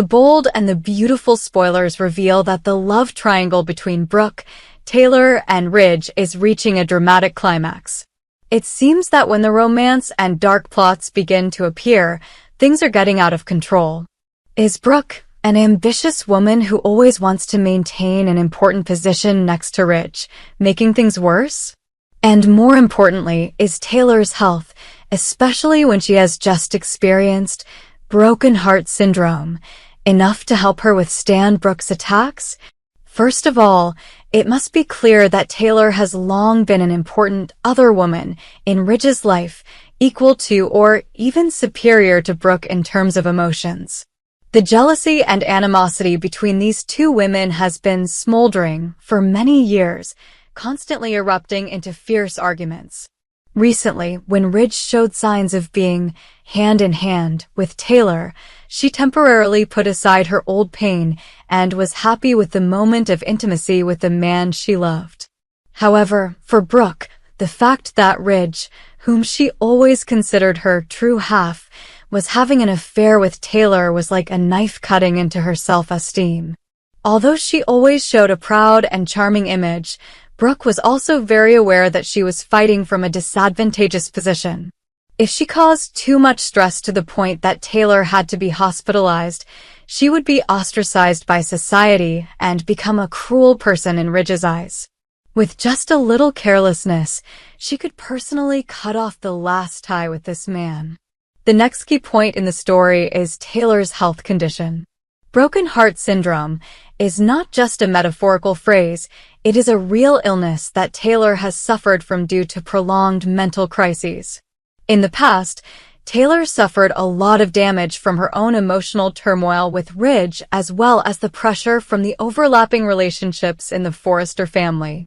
The bold and the beautiful spoilers reveal that the love triangle between Brooke, Taylor, and Ridge is reaching a dramatic climax. It seems that when the romance and dark plots begin to appear, things are getting out of control. Is Brooke, an ambitious woman who always wants to maintain an important position next to Ridge, making things worse? And more importantly, is Taylor's health, especially when she has just experienced broken heart syndrome, enough to help her withstand Brooke's attacks? First of all, it must be clear that Taylor has long been an important other woman in Ridge's life, equal to or even superior to Brooke in terms of emotions. The jealousy and animosity between these two women has been smoldering for many years, constantly erupting into fierce arguments. Recently, when Ridge showed signs of being hand-in-hand with Taylor, she temporarily put aside her old pain and was happy with the moment of intimacy with the man she loved. However, for Brooke, the fact that Ridge, whom she always considered her true half, was having an affair with Taylor was like a knife cutting into her self-esteem. Although she always showed a proud and charming image, Brooke was also very aware that she was fighting from a disadvantageous position. If she caused too much stress to the point that Taylor had to be hospitalized, she would be ostracized by society and become a cruel person in Ridge's eyes. With just a little carelessness, she could personally cut off the last tie with this man. The next key point in the story is Taylor's health condition. Broken heart syndrome is not just a metaphorical phrase, it is a real illness that Taylor has suffered from due to prolonged mental crises. In the past, Taylor suffered a lot of damage from her own emotional turmoil with Ridge as well as the pressure from the overlapping relationships in the Forrester family.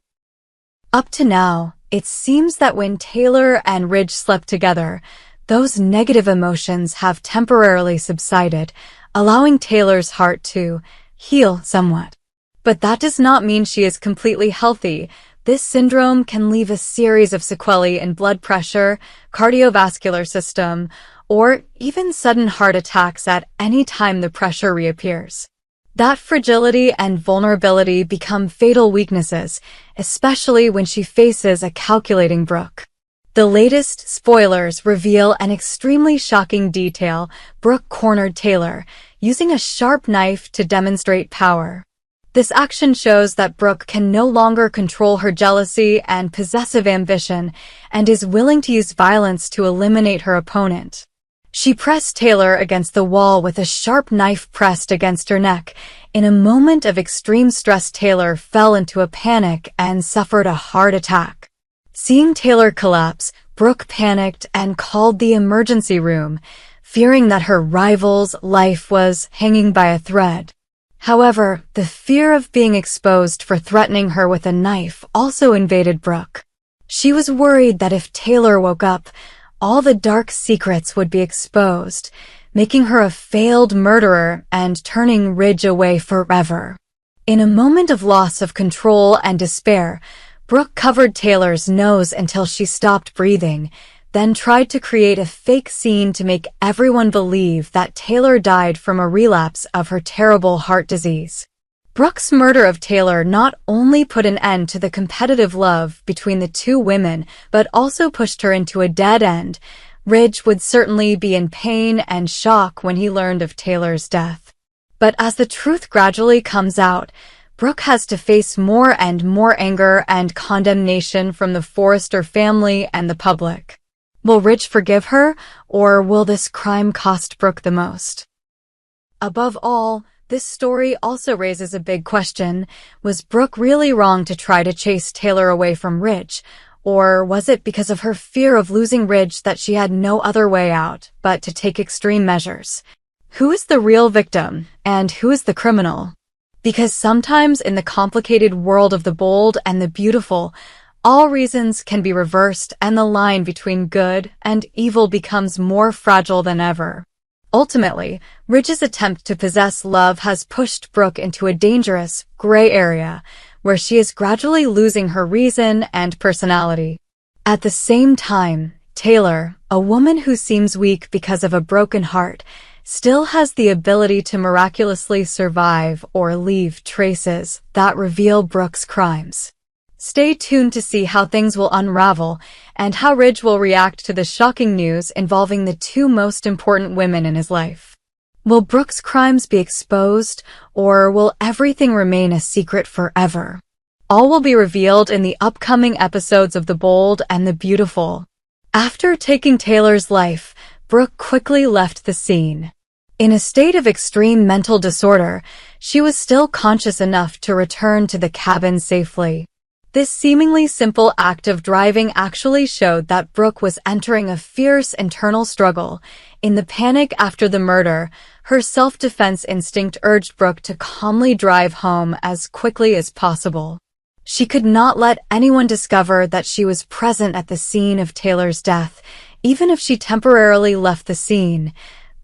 Up to now, it seems that when Taylor and Ridge slept together, those negative emotions have temporarily subsided, allowing Taylor's heart to heal somewhat. But that does not mean she is completely healthy. This syndrome can leave a series of sequelae in blood pressure, cardiovascular system, or even sudden heart attacks at any time the pressure reappears. That fragility and vulnerability become fatal weaknesses, especially when she faces a calculating Brooke. The latest spoilers reveal an extremely shocking detail. Brooke cornered Taylor, using a sharp knife to demonstrate power. This action shows that Brooke can no longer control her jealousy and possessive ambition and is willing to use violence to eliminate her opponent. She pressed Taylor against the wall with a sharp knife pressed against her neck. In a moment of extreme stress, Taylor fell into a panic and suffered a heart attack. Seeing Taylor collapse, Brooke panicked and called the emergency room, fearing that her rival's life was hanging by a thread. However, the fear of being exposed for threatening her with a knife also invaded Brooke. She was worried that if Taylor woke up, all the dark secrets would be exposed, making her a failed murderer and turning Ridge away forever. In a moment of loss of control and despair, Brooke covered Taylor's nose until she stopped breathing, then tried to create a fake scene to make everyone believe that Taylor died from a relapse of her terrible heart disease. Brooke's murder of Taylor not only put an end to the competitive love between the two women, but also pushed her into a dead end. Ridge would certainly be in pain and shock when he learned of Taylor's death. But as the truth gradually comes out, Brooke has to face more and more anger and condemnation from the Forrester family and the public. Will Ridge forgive her, or will this crime cost Brooke the most? Above all, this story also raises a big question. Was Brooke really wrong to try to chase Taylor away from Ridge, or was it because of her fear of losing Ridge that she had no other way out but to take extreme measures? Who is the real victim, and who is the criminal? Because sometimes in the complicated world of the bold and the beautiful, all reasons can be reversed and the line between good and evil becomes more fragile than ever. Ultimately, Ridge's attempt to possess love has pushed Brooke into a dangerous, gray area, where she is gradually losing her reason and personality. At the same time, Taylor, a woman who seems weak because of a broken heart, still has the ability to miraculously survive or leave traces that reveal Brooke's crimes. Stay tuned to see how things will unravel and how Ridge will react to the shocking news involving the two most important women in his life. Will Brooke's crimes be exposed, or will everything remain a secret forever? All will be revealed in the upcoming episodes of The Bold and the Beautiful. After taking Taylor's life, Brooke quickly left the scene. In a state of extreme mental disorder, she was still conscious enough to return to the cabin safely. This seemingly simple act of driving actually showed that Brooke was entering a fierce internal struggle. In the panic after the murder, her self-defense instinct urged Brooke to calmly drive home as quickly as possible. She could not let anyone discover that she was present at the scene of Taylor's death. Even if she temporarily left the scene,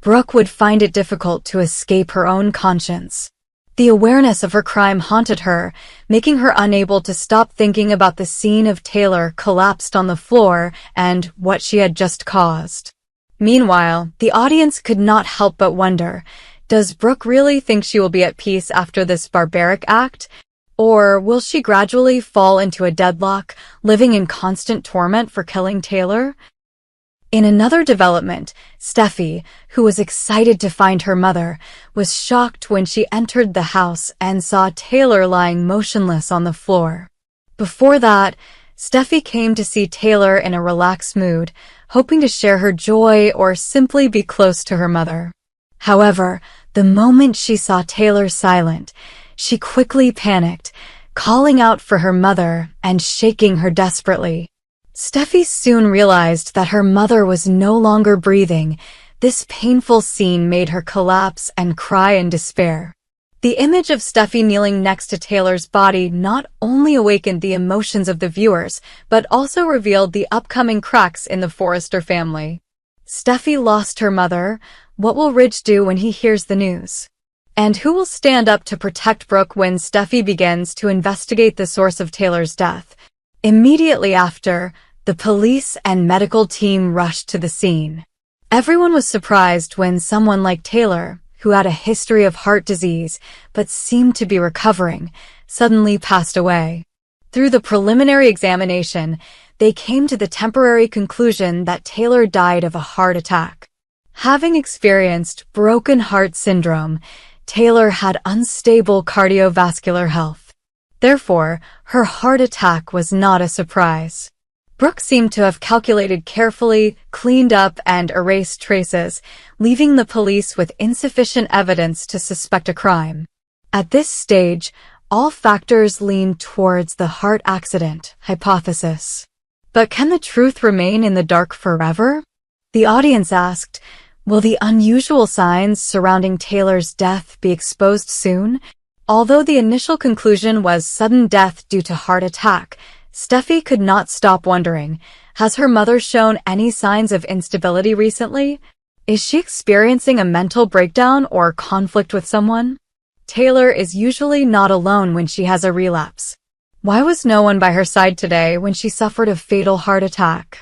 Brooke would find it difficult to escape her own conscience. The awareness of her crime haunted her, making her unable to stop thinking about the scene of Taylor collapsed on the floor and what she had just caused. Meanwhile, the audience could not help but wonder, does Brooke really think she will be at peace after this barbaric act? Or will she gradually fall into a deadlock, living in constant torment for killing Taylor? In another development, Steffi, who was excited to find her mother, was shocked when she entered the house and saw Taylor lying motionless on the floor. Before that, Steffi came to see Taylor in a relaxed mood, hoping to share her joy or simply be close to her mother. However, the moment she saw Taylor silent, she quickly panicked, calling out for her mother and shaking her desperately. Steffi soon realized that her mother was no longer breathing. This painful scene made her collapse and cry in despair. The image of Steffi kneeling next to Taylor's body not only awakened the emotions of the viewers, but also revealed the upcoming cracks in the Forrester family. Steffi lost her mother. What will Ridge do when he hears the news? And who will stand up to protect Brooke when Steffi begins to investigate the source of Taylor's death? Immediately after, the police and medical team rushed to the scene. Everyone was surprised when someone like Taylor, who had a history of heart disease but seemed to be recovering, suddenly passed away. Through the preliminary examination, they came to the temporary conclusion that Taylor died of a heart attack. Having experienced broken heart syndrome, Taylor had unstable cardiovascular health. Therefore, her heart attack was not a surprise. Brooke seemed to have calculated carefully, cleaned up, and erased traces, leaving the police with insufficient evidence to suspect a crime. At this stage, all factors leaned towards the heart accident hypothesis. But can the truth remain in the dark forever? The audience asked, will the unusual signs surrounding Taylor's death be exposed soon? Although the initial conclusion was sudden death due to heart attack, Steffi could not stop wondering, has her mother shown any signs of instability recently? Is she experiencing a mental breakdown or conflict with someone? Taylor is usually not alone when she has a relapse. Why was no one by her side today when she suffered a fatal heart attack?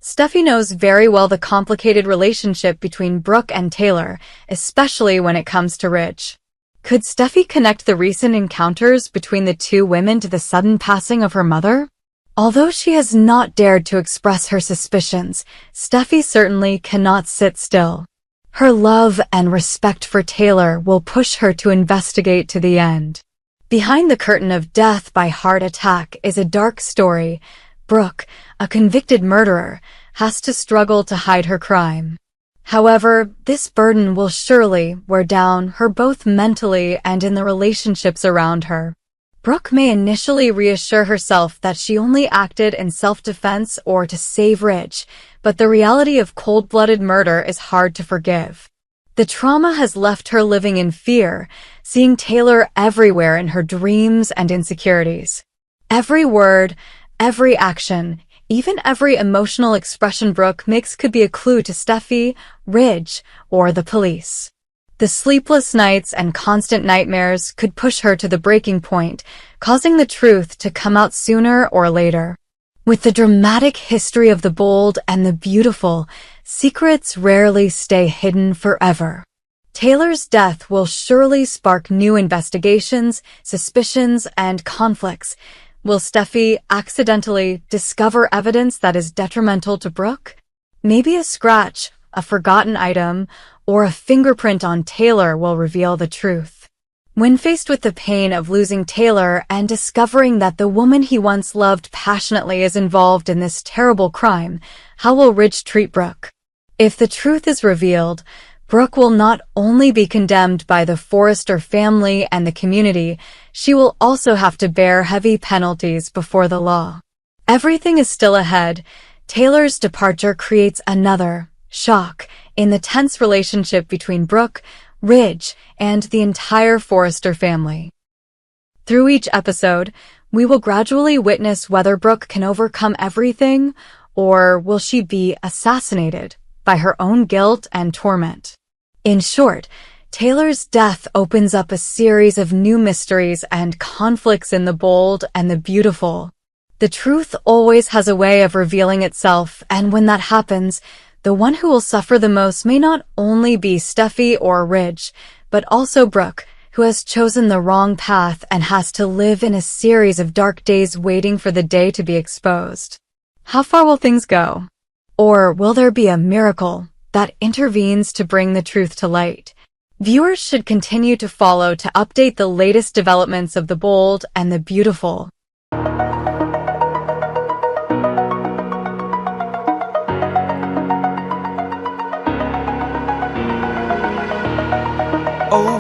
Steffi knows very well the complicated relationship between Brooke and Taylor, especially when it comes to Ridge. Could Steffi connect the recent encounters between the two women to the sudden passing of her mother? Although she has not dared to express her suspicions, Steffi certainly cannot sit still. Her love and respect for Taylor will push her to investigate to the end. Behind the curtain of death by heart attack is a dark story. Brooke, a convicted murderer, has to struggle to hide her crime. However, this burden will surely wear down her both mentally and in the relationships around her. Brooke may initially reassure herself that she only acted in self-defense or to save Ridge, but the reality of cold-blooded murder is hard to forgive. The trauma has left her living in fear, seeing Taylor everywhere in her dreams and insecurities. Every word, every action, even every emotional expression Brooke makes could be a clue to Steffi, Ridge, or the police. The sleepless nights and constant nightmares could push her to the breaking point, causing the truth to come out sooner or later. With the dramatic history of the bold and the beautiful, secrets rarely stay hidden forever. Taylor's death will surely spark new investigations, suspicions, and conflicts. Will Steffi accidentally discover evidence that is detrimental to Brooke? Maybe a scratch, a forgotten item, or a fingerprint on Taylor will reveal the truth. When faced with the pain of losing Taylor and discovering that the woman he once loved passionately is involved in this terrible crime, how will Ridge treat Brooke? If the truth is revealed, Brooke will not only be condemned by the Forrester family and the community, she will also have to bear heavy penalties before the law. Everything is still ahead. Taylor's departure creates another shock in the tense relationship between Brooke, Ridge, and the entire Forrester family. Through each episode, we will gradually witness whether Brooke can overcome everything, or will she be assassinated by her own guilt and torment. In short, Taylor's death opens up a series of new mysteries and conflicts in the bold and the beautiful. The truth always has a way of revealing itself, and when that happens, the one who will suffer the most may not only be Steffi or Ridge, but also Brooke, who has chosen the wrong path and has to live in a series of dark days waiting for the day to be exposed. How far will things go? Or will there be a miracle that intervenes to bring the truth to light? Viewers should continue to follow to update the latest developments of the bold and the beautiful.